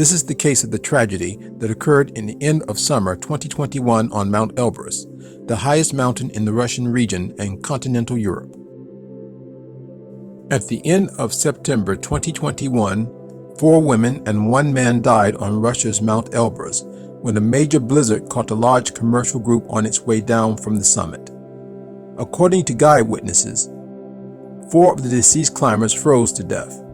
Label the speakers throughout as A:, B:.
A: This is the case of the tragedy that occurred in the end of summer 2021 on Mount Elbrus, the highest mountain in the Russian region and continental Europe. At the end of September 2021, 4 women and 1 man died on Russia's Mount Elbrus when a major blizzard caught a large commercial group on its way down from the summit. According to guide witnesses, 4 of the deceased climbers froze to death.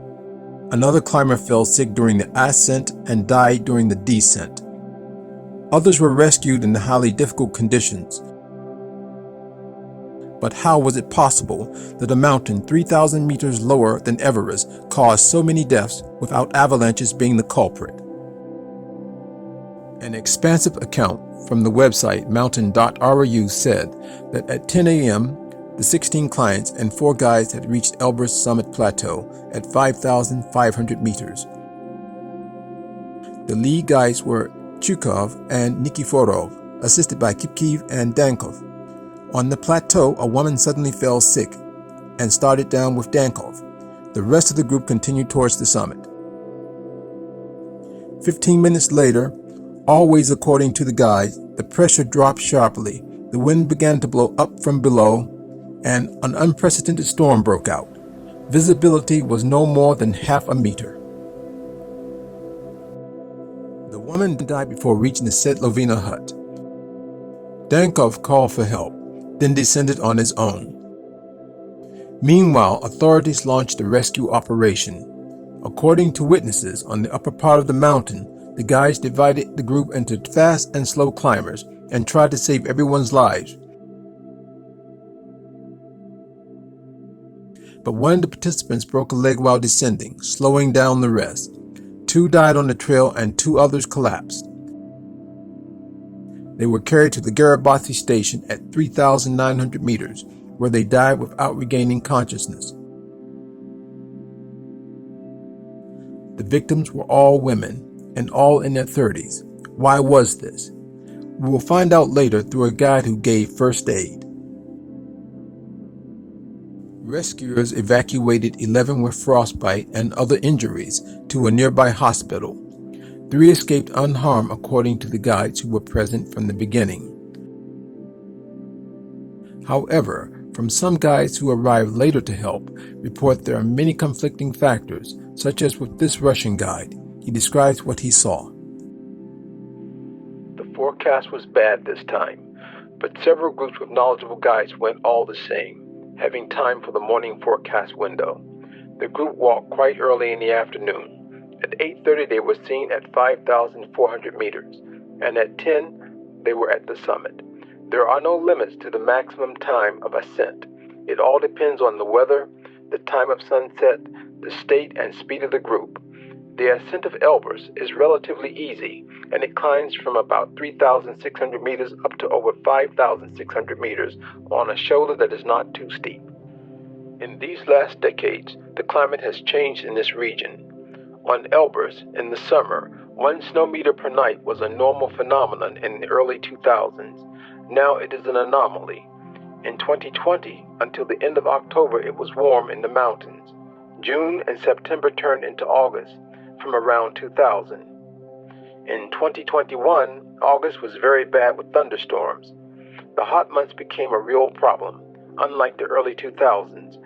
A: Another climber fell sick during the ascent and died during the descent. Others were rescued in the highly difficult conditions. But how was it possible that a mountain 3,000 meters lower than Everest caused so many deaths without avalanches being the culprit? An expansive account from the website mountain.ru said that at 10 a.m., the 16 clients and 4 guides had reached Elbrus summit plateau at 5,500 meters. The lead guides were Chukov and Nikiforov, assisted by Kipkiv and Dankov. On the plateau, a woman suddenly fell sick and started down with Dankov. The rest of the group continued towards the summit. 15 minutes later, always according to the guides, the pressure dropped sharply, the wind began to blow up from below, and an unprecedented storm broke out. Visibility was no more than half a meter. The woman died before reaching the Setlovina hut. Dankov called for help, then descended on his own. Meanwhile, authorities launched a rescue operation. According to witnesses, on the upper part of the mountain, the guides divided the group into fast and slow climbers and tried to save everyone's lives. But one of the participants broke a leg while descending, slowing down the rest. 2 died on the trail and 2 others collapsed. They were carried to the Garibaldi station at 3,900 meters, where they died without regaining consciousness. The victims were all women, and all in their 30s. Why was this? We will find out later through a guide who gave first aid. Rescuers evacuated 11 with frostbite and other injuries to a nearby hospital. 3 escaped unharmed according to the guides who were present from the beginning. However, from some guides who arrived later to help, report there are many conflicting factors, such as with this Russian guide. He describes what he saw. The forecast was bad this time, but several groups with knowledgeable guides went all the same, having time for the morning forecast window. The group walked quite early in the afternoon. At 8:30 they were seen at 5,400 meters, and at 10 they were at the summit. There are no limits to the maximum time of ascent. It all depends on the weather, the time of sunset, the state and speed of the group. The ascent of Elbrus is relatively easy, and it climbs from about 3,600 meters up to over 5,600 meters on a shoulder that is not too steep. In these last decades, the climate has changed in this region. On Elbrus, in the summer, 1 snow meter per night was a normal phenomenon in the early 2000s. Now it is an anomaly. In 2020, until the end of October, it was warm in the mountains. June and September turned into August, from around 2000. In 2021, August was very bad with thunderstorms. The hot months became a real problem, unlike the early 2000s.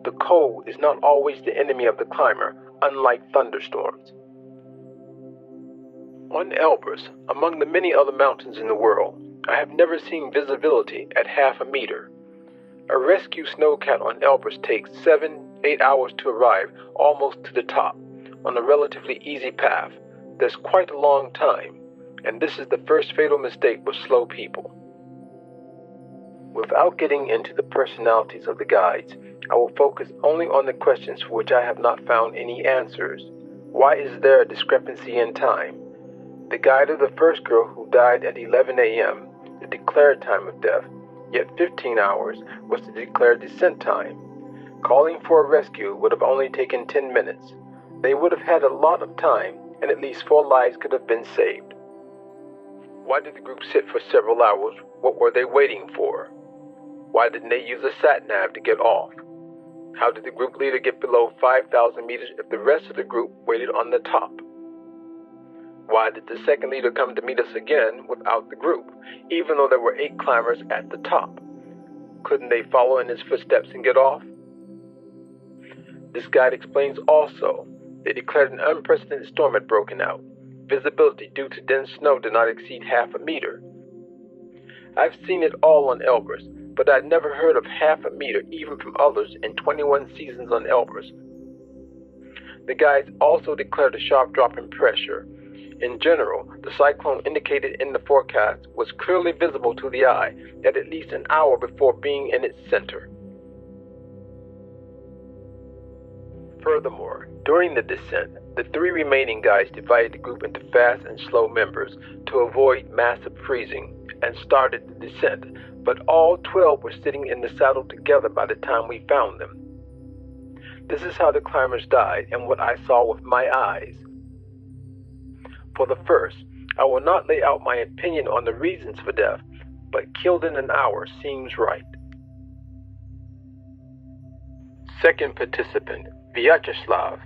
A: The cold is not always the enemy of the climber, unlike thunderstorms. On Elbrus, among the many other mountains in the world, I have never seen visibility at half a meter. A rescue snowcat on Elbrus takes 7-8 hours to arrive almost to the top on a relatively easy path. That's quite a long time, and this is the first fatal mistake with slow people. Without getting into the personalities of the guides, I will focus only on the questions for which I have not found any answers. Why is there a discrepancy in time? The guide of the first girl who died at 11 a.m., the declared time of death, yet 15 hours was the declared descent time. Calling for a rescue would have only taken 10 minutes. They would have had a lot of time, and at least 4 lives could have been saved. Why did the group sit for several hours? What were they waiting for? Why didn't they use a sat-nav to get off? How did the group leader get below 5,000 meters if the rest of the group waited on the top? Why did the second leader come to meet us again without the group, even though there were 8 climbers at the top? Couldn't they follow in his footsteps and get off? This guide explains also they declared an unprecedented storm had broken out. Visibility due to dense snow did not exceed half a meter. I've seen it all on Elbrus, but I'd never heard of half a meter even from others in 21 seasons on Elbrus. The guides also declared a sharp drop in pressure. In general, the cyclone indicated in the forecast was clearly visible to the eye at least an hour before being in its center. Furthermore, during the descent, the 3 remaining guides divided the group into fast and slow members to avoid massive freezing and started the descent, but all 12 were sitting in the saddle together by the time we found them. This is how the climbers died and what I saw with my eyes. For the first, I will not lay out my opinion on the reasons for death, but killed in an hour seems right. Second participant, Vyacheslav.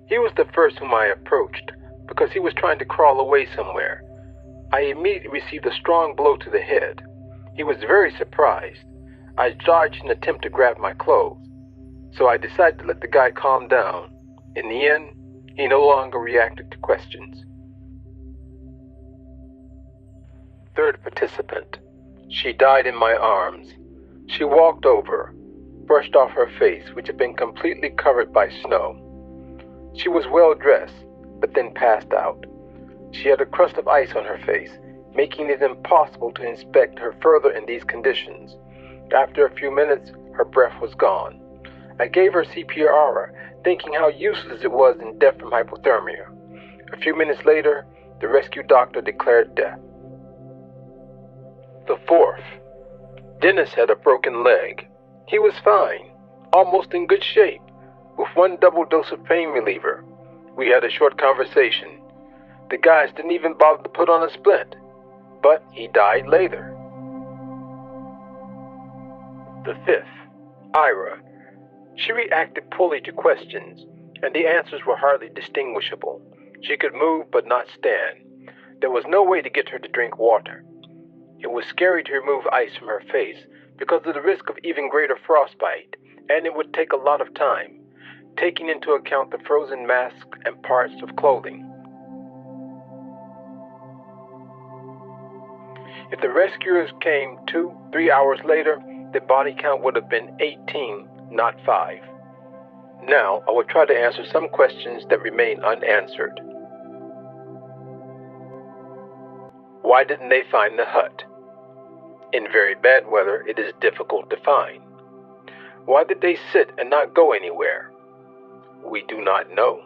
A: He was the first whom I approached because he was trying to crawl away somewhere. I immediately received a strong blow to the head. He was very surprised. I dodged an attempt to grab my clothes, so I decided to let the guy calm down. In the end, he no longer reacted to questions. Third participant. She died in my arms. She walked over, brushed off her face, which had been completely covered by snow. She was well dressed, but then passed out. She had a crust of ice on her face, making it impossible to inspect her further in these conditions. After a few minutes, her breath was gone. I gave her CPR, thinking how useless it was in death from hypothermia. A few minutes later, the rescue doctor declared death. The fourth. Dennis had a broken leg. He was fine, almost in good shape, with 1 double dose of pain reliever. We had a short conversation. The guys didn't even bother to put on a splint, but he died later. The fifth. Ira. She reacted poorly to questions, and the answers were hardly distinguishable. She could move but not stand. There was no way to get her to drink water. It was scary to remove ice from her face because of the risk of even greater frostbite, and it would take a lot of time, taking into account the frozen mask and parts of clothing. If the rescuers came 2-3 hours later, the body count would have been 18, not 5. Now, I will try to answer some questions that remain unanswered. Why didn't they find the hut? In very bad weather, it is difficult to find. Why did they sit and not go anywhere? We do not know.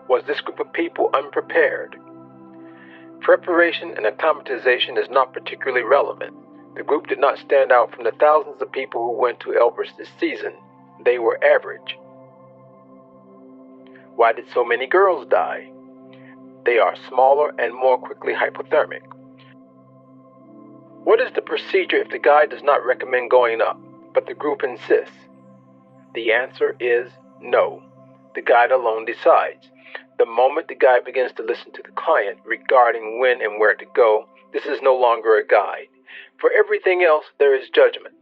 A: Was this group of people unprepared? Preparation and acclimatization is not particularly relevant. The group did not stand out from the thousands of people who went to Elbrus this season. They were average. Why did so many girls die? They are smaller and more quickly hypothermic. What is the procedure if the guide does not recommend going up, but the group insists? The answer is no. The guide alone decides. The moment the guide begins to listen to the client regarding when and where to go, this is no longer a guide. For everything else, there is judgment.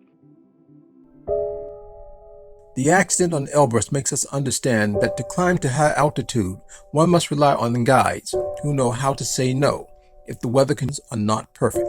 B: The accident on Elbrus makes us understand that to climb to high altitude, one must rely on the guides who know how to say no if the weather conditions are not perfect.